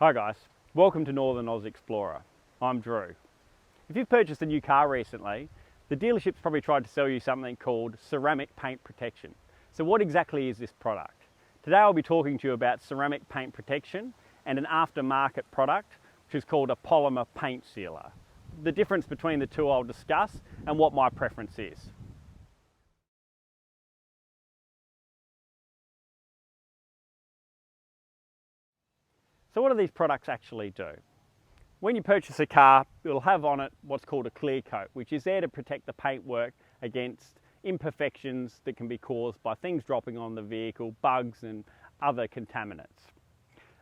Hi guys, welcome to Northern Oz Explorer. I'm Drew. If you've purchased a new car recently, the dealership's probably tried to sell you something called ceramic paint protection. So what exactly is this product? Today I'll be talking to you about ceramic paint protection and an aftermarket product which is called a polymer paint sealer. The difference between the two I'll discuss and what my preference is. So what do these products actually do? When you purchase a car, it'll have on it what's called a clear coat, which is there to protect the paintwork against imperfections that can be caused by things dropping on the vehicle, bugs and other contaminants.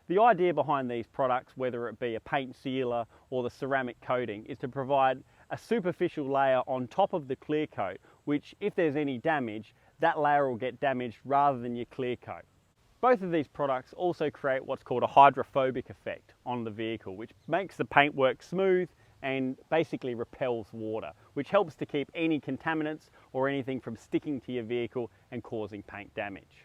The idea behind these products, whether it be a paint sealer or the ceramic coating, is to provide a superficial layer on top of the clear coat, which if there's any damage, that layer will get damaged rather than your clear coat. Both of these products also create what's called a hydrophobic effect on the vehicle, which makes the paintwork smooth and basically repels water, which helps to keep any contaminants or anything from sticking to your vehicle and causing paint damage.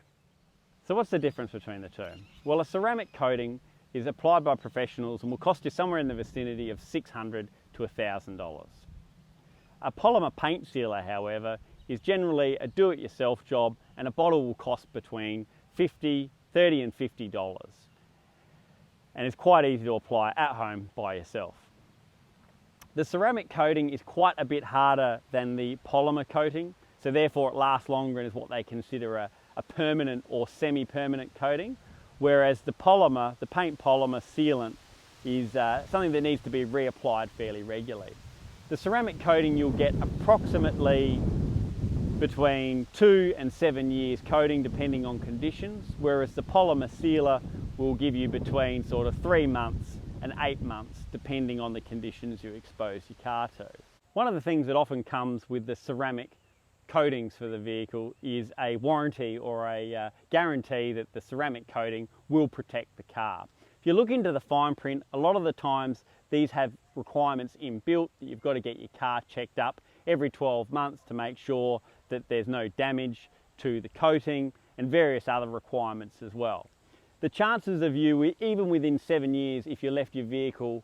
So what's the difference between the two? Well, a ceramic coating is applied by professionals and will cost you somewhere in the vicinity of $600 to $1,000. A polymer paint sealer, however, is generally a do-it-yourself job, and a bottle will cost between $30 and $50, and it's quite easy to apply at home by yourself. The ceramic coating is quite a bit harder than the polymer coating, so therefore it lasts longer and is what they consider a permanent or semi-permanent coating, whereas the paint polymer sealant is something that needs to be reapplied fairly regularly. The ceramic coating, you'll get approximately between 2 and 7 years coating depending on conditions, whereas the polymer sealer will give you between sort of 3 months and 8 months depending on the conditions you expose your car to. One of the things that often comes with the ceramic coatings for the vehicle is a warranty or a guarantee that the ceramic coating will protect the car. If you look into the fine print, a lot of the times these have requirements inbuilt that you've got to get your car checked up every 12 months to make sure that there's no damage to the coating and various other requirements as well. The chances of you, even within 7 years, if you left your vehicle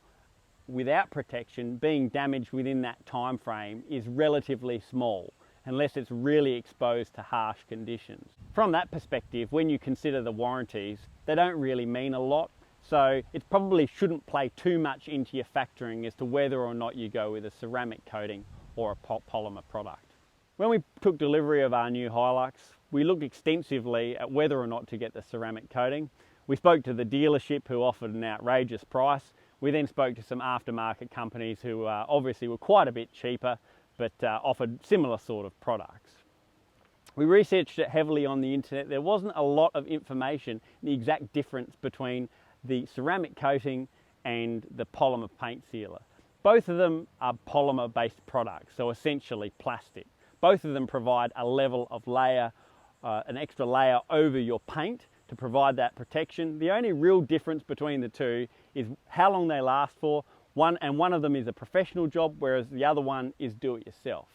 without protection, being damaged within that time frame is relatively small, unless it's really exposed to harsh conditions. From that perspective, when you consider the warranties, they don't really mean a lot, so it probably shouldn't play too much into your factoring as to whether or not you go with a ceramic coating or a polymer product. When we took delivery of our new Hilux, we looked extensively at whether or not to get the ceramic coating. We spoke to the dealership who offered an outrageous price. We then spoke to some aftermarket companies who obviously were quite a bit cheaper, but offered similar sort of products. We researched it heavily on the internet. There wasn't a lot of information, the exact difference between the ceramic coating and the polymer paint sealer. Both of them are polymer-based products, so essentially plastic. Both of them provide a level of layer, an extra layer over your paint to provide that protection. The only real difference between the two is how long they last for. One of them is a professional job, whereas the other one is do-it-yourself.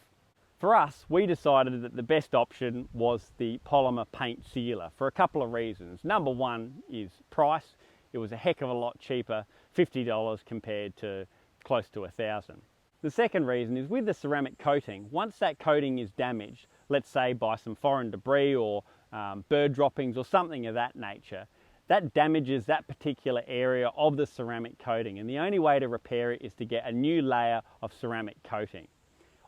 For us, we decided that the best option was the polymer paint sealer for a couple of reasons. Number one is price. It was a heck of a lot cheaper, $50 compared to close to $1,000. The second reason is with the ceramic coating, once that coating is damaged, let's say by some foreign debris or bird droppings or something of that nature, that damages that particular area of the ceramic coating, and the only way to repair it is to get a new layer of ceramic coating.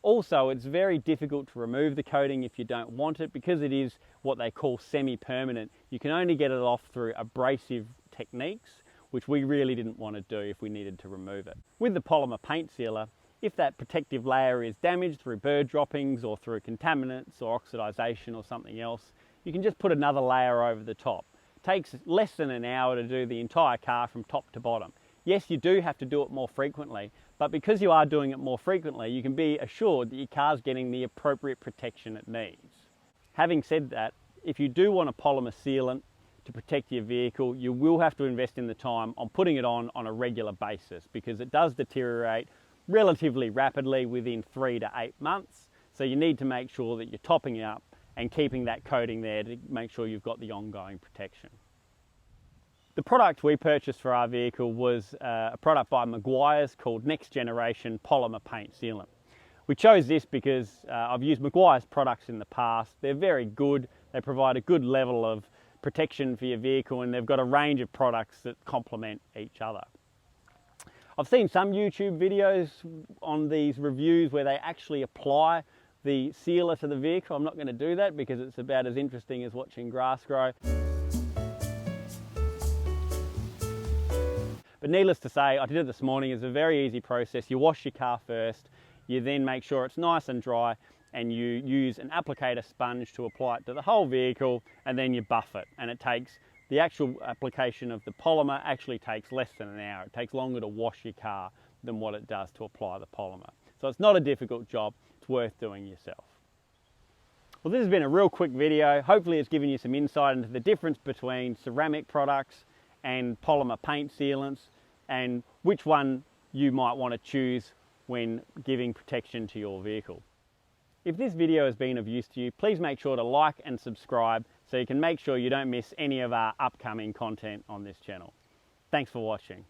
Also, it's very difficult to remove the coating if you don't want it, because it is what they call semi-permanent. You can only get it off through abrasive techniques, which we really didn't want to do if we needed to remove it. With the polymer paint sealer, if that protective layer is damaged through bird droppings or through contaminants or oxidization or something else, you can just put another layer over the top. It takes less than an hour to do the entire car from top to bottom. Yes, you do have to do it more frequently, but because you are doing it more frequently, you can be assured that your car's getting the appropriate protection it needs. Having said that, if you do want a polymer sealant to protect your vehicle, you will have to invest in the time on putting it on a regular basis, because it does deteriorate relatively rapidly within 3 to 8 months. So you need to make sure that you're topping it up and keeping that coating there to make sure you've got the ongoing protection. The product we purchased for our vehicle was a product by Meguiar's called Next Generation Polymer Paint Sealant. We chose this because I've used Meguiar's products in the past. They're very good. They provide a good level of protection for your vehicle, and they've got a range of products that complement each other. I've seen some YouTube videos on these reviews where they actually apply the sealer to the vehicle. I'm not going to do that because it's about as interesting as watching grass grow. But needless to say, I did it this morning. It's a very easy process. You wash your car first, you then make sure it's nice and dry, and you use an applicator sponge to apply it to the whole vehicle, and then you buff it. And it takes, the actual application of the polymer actually takes less than an hour. It takes longer to wash your car than what it does to apply the polymer. So it's not a difficult job. It's worth doing yourself. Well, this has been a real quick video. Hopefully it's given you some insight into the difference between ceramic products and polymer paint sealants, and which one you might want to choose when giving protection to your vehicle. If this video has been of use to you, please make sure to like and subscribe so you can make sure you don't miss any of our upcoming content on this channel. Thanks for watching.